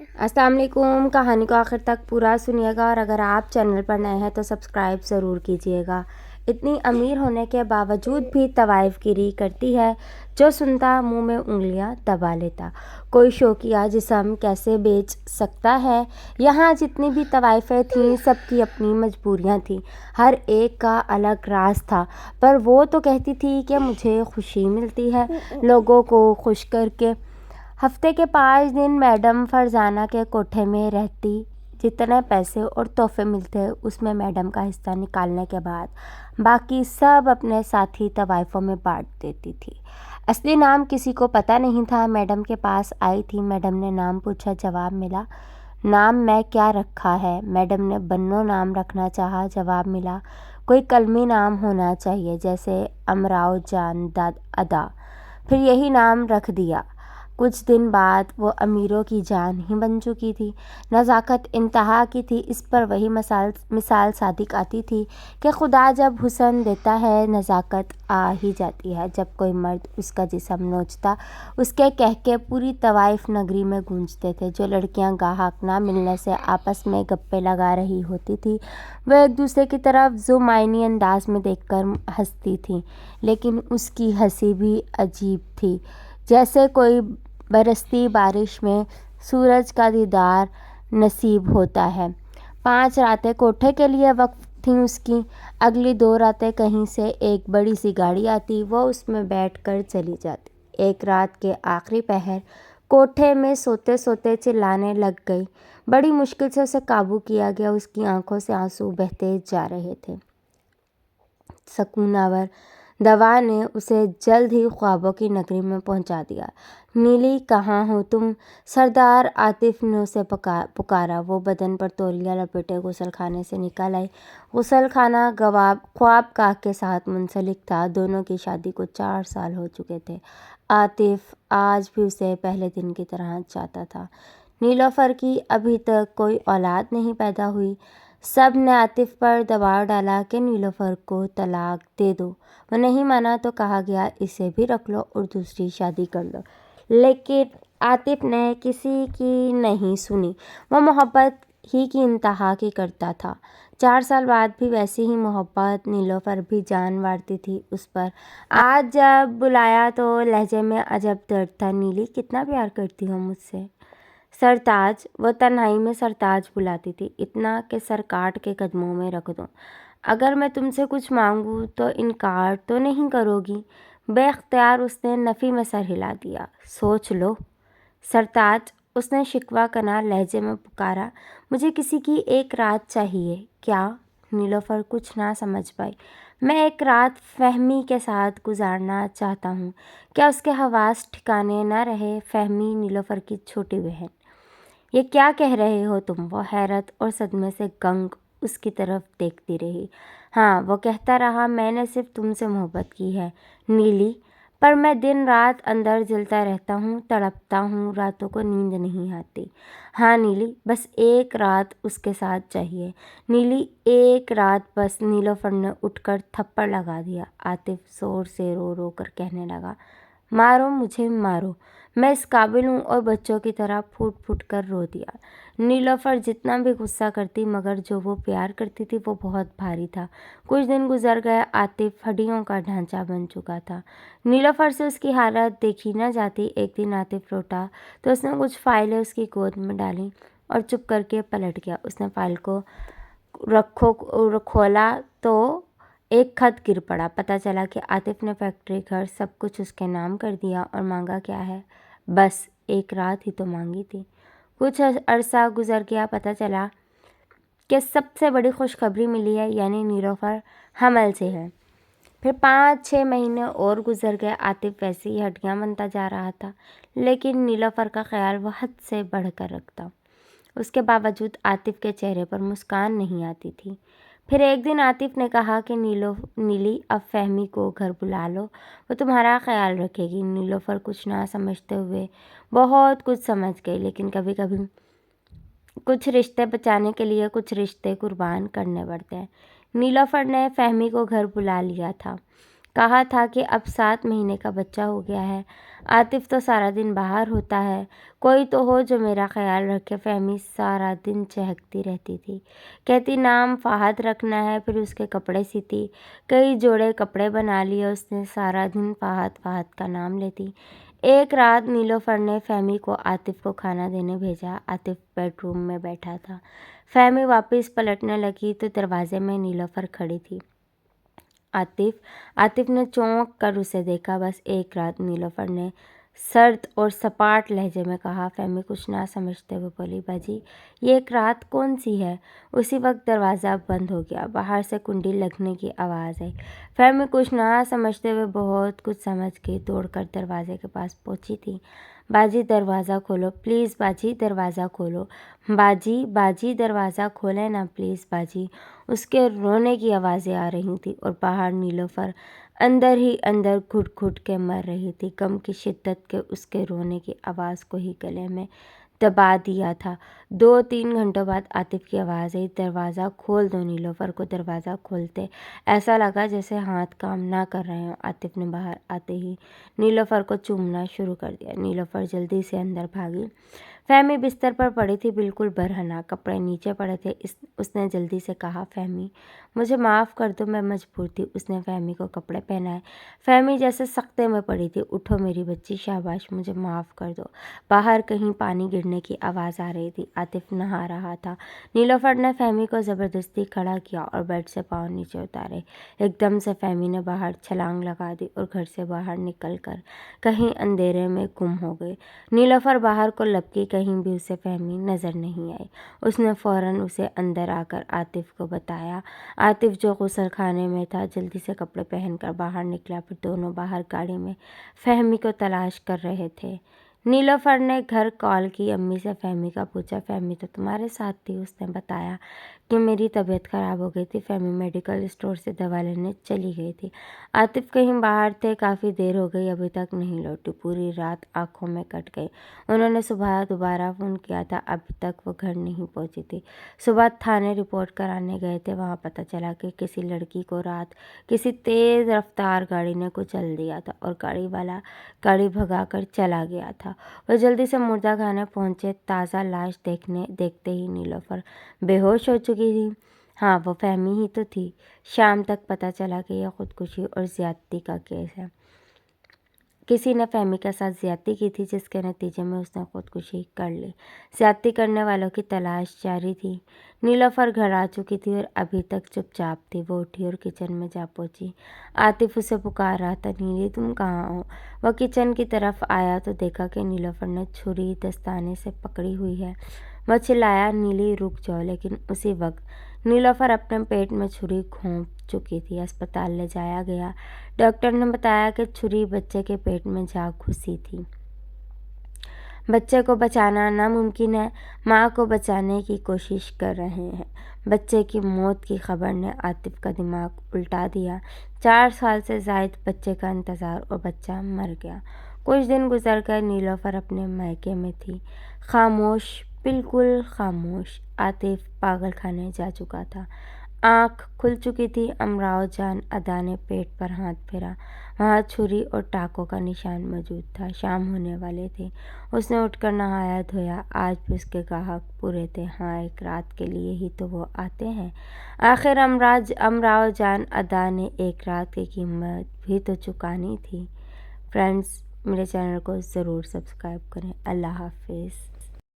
अस्सलाम वालेकुम। कहानी को आखिर तक पूरा सुनिएगा और अगर आप चैनल पर नए हैं तो सब्सक्राइब ज़रूर कीजिएगा। इतनी अमीर होने के बावजूद भी तवाइफ गिरी करती है, जो सुनता मुंह में उंगलियां दबा लेता। कोई शौकिया जिस्म कैसे बेच सकता है। यहाँ जितनी भी तवाइफें थीं सबकी अपनी मजबूरियाँ थीं, हर एक का अलग राज था। पर वो तो कहती थी कि मुझे खुशी मिलती है लोगों को खुश करके। हफ्ते के 5 दिन मैडम फरजाना के कोठे में रहती। जितने पैसे और तोहफे मिलते उसमें मैडम का हिस्सा निकालने के बाद बाकी सब अपने साथी तवाइफों में बांट देती थी। असली नाम किसी को पता नहीं था। मैडम के पास आई थी, मैडम ने नाम पूछा, जवाब मिला, नाम मैं क्या रखा है। मैडम ने बन्नो नाम रखना चाहा, जवाब मिला, कोई कलमी नाम होना चाहिए जैसे अमराओ जान अदा। फिर यही नाम रख दिया। कुछ दिन बाद वो अमीरों की जान ही बन चुकी थी। नज़ाकत इंतहा की थी। इस पर वही मिसाल सादिक आती थी कि खुदा जब हुस्न देता है नज़ाकत आ ही जाती है। जब कोई मर्द उसका जिस्म नोचता, उसके कहके पूरी तवाइफ नगरी में गूंजते थे। जो लड़कियां गाहक ना मिलने से आपस में गप्पे लगा रही होती थी, वह एक दूसरे की तरफ जुमाइनी अंदाज में देखकर हंसती थीं, लेकिन उसकी हंसी भी अजीब थी, जैसे कोई बरसती बारिश में सूरज का दीदार नसीब होता है। 5 रातें कोठे के लिए वक्त थीं उसकी। अगली 2 रातें कहीं से एक बड़ी सी गाड़ी आती, वो उसमें बैठकर चली जाती। एक रात के आखिरी पहर कोठे में सोते सोते चिल्लाने लग गई। बड़ी मुश्किल से उसे काबू किया गया। उसकी आंखों से आंसू बहते जा रहे थे। सकूनावर दवा ने उसे जल्द ही ख्वाबों की नगरी में पहुंचा दिया। नीली, कहाँ हो तुम? सरदार आतिफ ने उसे पुकारा। वो बदन पर तौलिया लपेटे गुसल खाने से निकल आई। गुसल खाना ख्वाब का के साथ मुंसलिक था। दोनों की शादी को 4 साल हो चुके थे। आतिफ आज भी उसे पहले दिन की तरह चाहता था। नीलोफर की अभी तक कोई औलाद नहीं पैदा हुई। सब ने आतिफ पर दबाव डाला कि नीलोफर को तलाक दे दो। वो नहीं माना तो कहा गया, इसे भी रख लो और दूसरी शादी कर लो। लेकिन आतिफ ने किसी की नहीं सुनी। वो मोहब्बत ही की इंतहा की करता था। 4 साल बाद भी वैसी ही मोहब्बत। नीलोफर भी जान वारती थी उस पर। आज जब बुलाया तो लहजे में अजब दर्द था। नीली, कितना प्यार करती हो मुझसे? सरताज। वो तन्हाई में सरताज बुलाती थी, इतना कि सर काट के कदमों में रख दूं। अगर मैं तुमसे कुछ मांगूं तो इनकार तो नहीं करोगी? बेख्तियार उसने नफ़ी में सर हिला दिया। सोच लो। सरताज, उसने शिकवा कना लहजे में पुकारा, मुझे किसी की एक रात चाहिए। क्या? नीलोफर कुछ ना समझ पाई। मैं एक रात फहमी के साथ गुजारना चाहता हूँ। क्या उसके हवास ठिकाने न रहे? फहमी नीलोफर की छोटी बहन। ये क्या कह रहे हो तुम? वो हैरत और सदमे से गंग उसकी तरफ देखती रही। हाँ, वो कहता रहा, मैंने सिर्फ तुमसे मोहब्बत की है नीली, पर मैं दिन रात अंदर जलता रहता हूँ, तड़पता हूँ, रातों को नींद नहीं आती। हाँ नीली, बस एक रात उसके साथ चाहिए। नीली, एक रात बस। नीलोफर ने उठकर थप्पड़ लगा दिया। आतिफ जोर से रो रो कर कहने लगा, मारो मुझे, मारो, मैं इस काबिल हूँ। और बच्चों की तरह फूट फूट कर रो दिया। नीलोफर जितना भी गुस्सा करती, मगर जो वो प्यार करती थी वो बहुत भारी था। कुछ दिन गुजर गए। आतिफ हड्डियों का ढांचा बन चुका था। नीलोफर से उसकी हालत देखी न जाती। एक दिन आतिफ लौटा तो उसने कुछ फाइलें उसकी गोद में डाली और चुप करके पलट गया। उसने फाइल को खोला तो एक खत गिर पड़ा। पता चला कि आतिफ ने फैक्ट्री, घर, सब कुछ उसके नाम कर दिया। और मांगा क्या है? बस एक रात ही तो मांगी थी। कुछ अरसा गुजर गया। पता चला कि सबसे बड़ी खुशखबरी मिली है, यानी नीलोफर हमल से है। फिर 5-6 महीने और गुजर गए। आतिफ वैसे ही हड्डियाँ बनता जा रहा था, लेकिन नीलोफर का ख्याल वह हद से बढ़कर रखता। उसके बावजूद आतिफ के चेहरे पर मुस्कान नहीं आती थी। फिर एक दिन आतिफ ने कहा कि नीली, अब फहमी को घर बुला लो, वो तुम्हारा ख्याल रखेगी। नीलोफर कुछ ना समझते हुए बहुत कुछ समझ गई, लेकिन कभी कभी कुछ रिश्ते बचाने के लिए कुछ रिश्ते कुर्बान करने पड़ते हैं। नीलोफर ने फहमी को घर बुला लिया था। کہا تھا کہ اب 7 مہینے کا بچہ ہو گیا ہے۔ عاطف تو سارا دن باہر ہوتا ہے، کوئی تو ہو جو میرا خیال رکھے۔ فہمی سارا دن چہکتی رہتی تھی، کہتی نام فہد رکھنا ہے، پھر اس کے کپڑے سیتی، کئی جوڑے کپڑے بنا لیے اس نے، سارا دن فہد فہد کا نام لیتی۔ ایک رات نیلوفر نے فہمی کو عاطف کو کھانا دینے بھیجا۔ عاطف بیڈ روم میں بیٹھا تھا۔ فہمی واپس پلٹنے لگی تو دروازے میں نیلوفر کھڑی تھی۔ عاطف نے چونک کر اسے دیکھا۔ بس ایک رات، نیلوفر نے سرد اور سپاٹ لہجے میں کہا۔ فہمی کچھ نہ سمجھتے ہوئے بولی، باجی یہ ایک رات کون سی ہے؟ اسی وقت دروازہ بند ہو گیا، باہر سے کنڈی لگنے کی آواز آئی۔ فہمی کچھ نہ سمجھتے ہوئے بہت کچھ سمجھ گئی، دوڑ کر دروازے کے پاس پہنچی تھی۔ باجی دروازہ کھولو پلیز، باجی دروازہ کھولو، باجی دروازہ کھولیں نا پلیز باجی۔ اس کے رونے کی آوازیں آ رہی تھیں اور باہر نیلوفر اندر ہی اندر گھٹ گھٹ کے مر رہی تھی۔ غم کی شدت کے اس کے رونے کی آواز کو ہی گلے میں دبا دیا تھا۔ 2-3 گھنٹوں بعد عاطف کی آواز آئی، دروازہ کھول دو۔ نیلوفر کو دروازہ کھولتے ایسا لگا جیسے ہاتھ کام نہ کر رہے ہوں۔ عاطف نے باہر آتے ہی نیلوفر کو چومنا شروع کر دیا۔ نیلوفر جلدی سے اندر بھاگی۔ فہمی بستر پر پڑی تھی، بالکل برہنہ، کپڑے نیچے پڑے تھے۔ اس نے جلدی سے کہا، فہمی مجھے معاف کر دو، میں مجبور تھی۔ اس نے فہمی کو کپڑے پہنائے۔ فہمی جیسے سکتے میں پڑی تھی۔ اٹھو میری بچی، شاباش، مجھے معاف کر دو۔ باہر کہیں پانی گرنے کی آواز آ رہی تھی۔ عاطف نہا رہا تھا۔ نیلوفر نے فہمی کو زبردستی کھڑا کیا اور بیڈ سے پاؤں نیچے اتارے۔ ایک دم سے فہمی نے باہر چھلانگ لگا دی اور گھر سے باہر نکل کر کہیں اندھیرے میں گم ہو گئی۔ نیلوفر باہر کو لپکی، کہیں بھی اسے فہمی نظر نہیں آئی۔ اس نے فوراً اسے اندر آ کر عاطف کو بتایا۔ عاطف جو غسل خانے میں تھا جلدی سے کپڑے پہن کر باہر نکلا، پھر دونوں باہر گاڑی میں فہمی کو تلاش کر رہے تھے۔ نیلوفر نے گھر کال کی، امی سے فہمی کا پوچھا۔ فہمی تو تمہارے ساتھ تھی۔ اس نے بتایا کہ میری طبیعت خراب ہو گئی تھی۔ فہمی میڈیکل اسٹور سے دوا لینے چلی گئی تھی۔ عاطف کہیں باہر تھے، کافی دیر ہو گئی، ابھی تک نہیں لوٹی۔ پوری رات آنکھوں میں کٹ گئی۔ انہوں نے صبح دوبارہ فون کیا تھا، ابھی تک وہ گھر نہیں پہنچی تھی۔ صبح تھانے رپورٹ کرانے گئے تھے، وہاں پتہ چلا کہ کسی لڑکی کو رات کسی تیز رفتار گاڑی نے کچل دیا تھا اور گاڑی والا گاڑی بھگا کر چلا گیا تھا۔ وہ جلدی سے مردہ خانے پہنچے۔ تازہ لاش دیکھتے ہی نیلوفر بے ہوش ہو چکی تھی۔ ہاں، وہ فہمی ہی تو تھی۔ شام تک پتہ چلا کہ یہ خودکشی اور زیادتی کا کیس ہے۔ کسی نے فہمی کے ساتھ زیادتی کی تھی، جس کے نتیجے میں اس نے خودکشی کر لی۔ زیادتی کرنے والوں کی تلاش جاری تھی۔ نیلوفر گھر آ چکی تھی اور ابھی تک چپ چاپ تھی۔ وہ اٹھی اور کچن میں جا پہنچی۔ عاطف اسے پکار رہا تھا، نیلی تم کہاں ہو؟ وہ کچن کی طرف آیا تو دیکھا کہ نیلوفر نے چھری دستانے سے پکڑی ہوئی ہے۔ وہ چلایا، نیلی رک جاؤ، لیکن اسی وقت نیلوفر اپنے پیٹ میں چھری گھونپ چکی تھی۔ اسپتال لے جایا گیا۔ ڈاکٹر نے بتایا کہ چھری بچے کے پیٹ میں جا گھسی تھی۔ بچے کو بچانا ناممکن ہے، ماں کو بچانے کی کوشش کر رہے ہیں۔ بچے کی موت کی خبر نے عاطف کا دماغ الٹا دیا۔ 4 سال سے زائد بچے کا انتظار اور بچہ مر گیا۔ کچھ دن گزر گئے۔ نیلوفر اپنے مائکے میں تھی، خاموش، بالکل خاموش۔ عاطف پاگل خانے جا چکا تھا۔ آنکھ کھل چکی تھی۔ امراؤ جان ادا نے پیٹ پر ہاتھ پھیرا۔ وہاں چھری اور ٹانکوں کا نشان موجود تھا۔ شام ہونے والے تھے۔ اس نے اٹھ کر نہایا دھویا۔ آج بھی اس کے گاہک پورے تھے۔ ہاں، ایک رات کے لیے ہی تو وہ آتے ہیں۔ آخر امراؤ جان ادا نے ایک رات کی قیمت بھی تو چکانی تھی۔ فرینڈز، میرے چینل کو ضرور سبسکرائب کریں۔ اللہ حافظ۔